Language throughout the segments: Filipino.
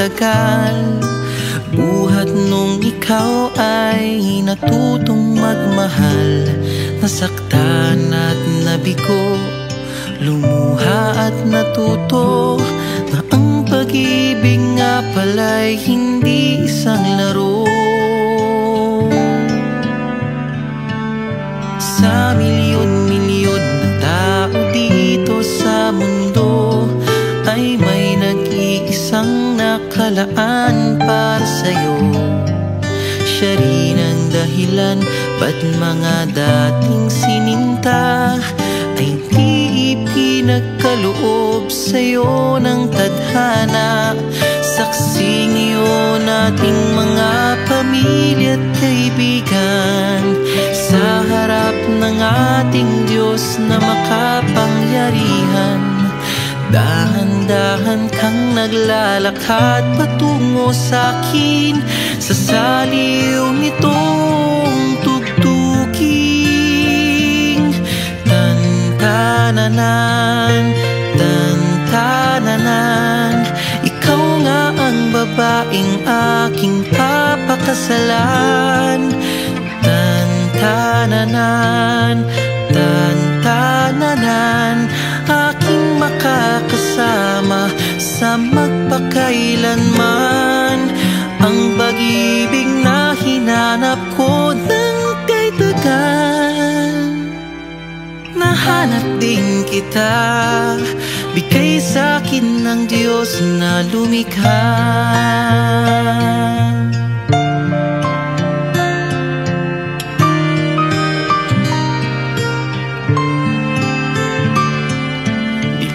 tagal. Buhat nung ikaw ay natutong magmahal. Nasaktan at nabigo, lumuha at natuto na ang pag-ibig nga pala'y hindi isang laro. Sa milyon-milyon na tao dito sa mundo ay may nag-iisang nakalaan para sa'yo. Siya rin ang dahilan ba't mga dating sininta ay di ipinagkaloob sa'yo ng tadhana. Saksi ngayon ating mga pamilya at kaibigan sa harap ng ating Diyos na makapangyarihan. Dahan-dahan kang naglalakad patungo sa'kin sa saliw nitong tugtuging. Tan-tananan, tan-tananan, ikaw nga ang babaeng aking papakasalan. Tan-tananan, tan-tananan, aking makakasama sa magpakailanman. Ang pag-ibig na hinanap ko ng kay tagal. Nahanap din kita, bigay sa'kin ng Diyos na lumikha.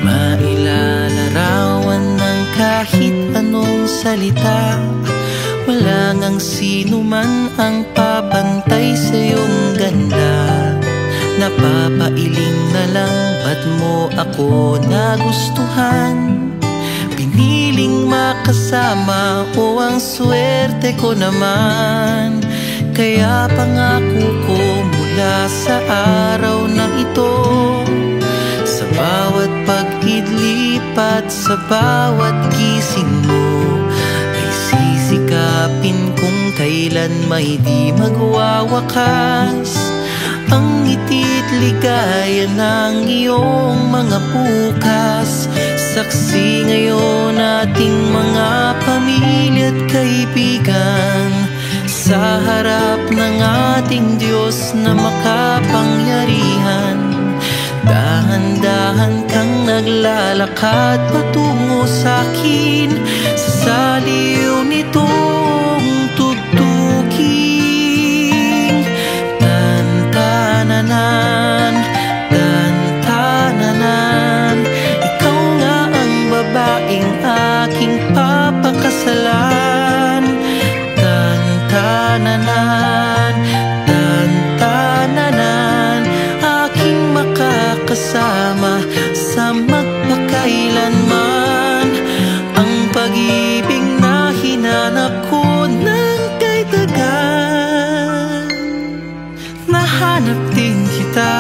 Mailalarawan ng kahit anong salita. Wala ngang sino man ang papantay sa iyong ganda. Napapailing na lang ba't mo ako nagustuhan. Piniling makasama o ang swerte ko naman. Kaya pangako ko mula sa araw na ito, sa bawat pag-idlip at sa bawat gising mo, ay sisikapin kung kailan may di magwawakas ang ngiti't ligaya ng iyong mga bukas. Saksi ngayon ating mga pamilya at kaibigan sa harap ng ating Diyos na makapangyarihan. Dahan-dahan kang naglalakad patungo sa'kin sa saliw nitong tugtuging. Tan-tananan, tan-tananan, ikaw nga ang babaeng aking papakasalan. Tan-tananan, tan-tananan, aking makakasama sa magpakailanman. Ang pag-ibig na hinanap ko ng kay tagal. Nahanap din kita,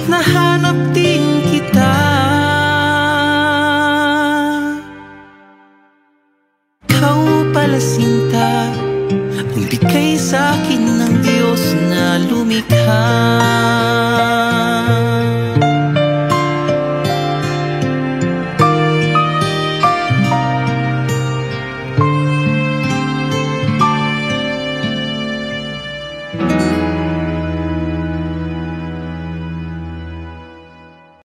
nahanap din kita. Ikaw pala sinta, ang bigay sa'kin ng Diyos na lumikha.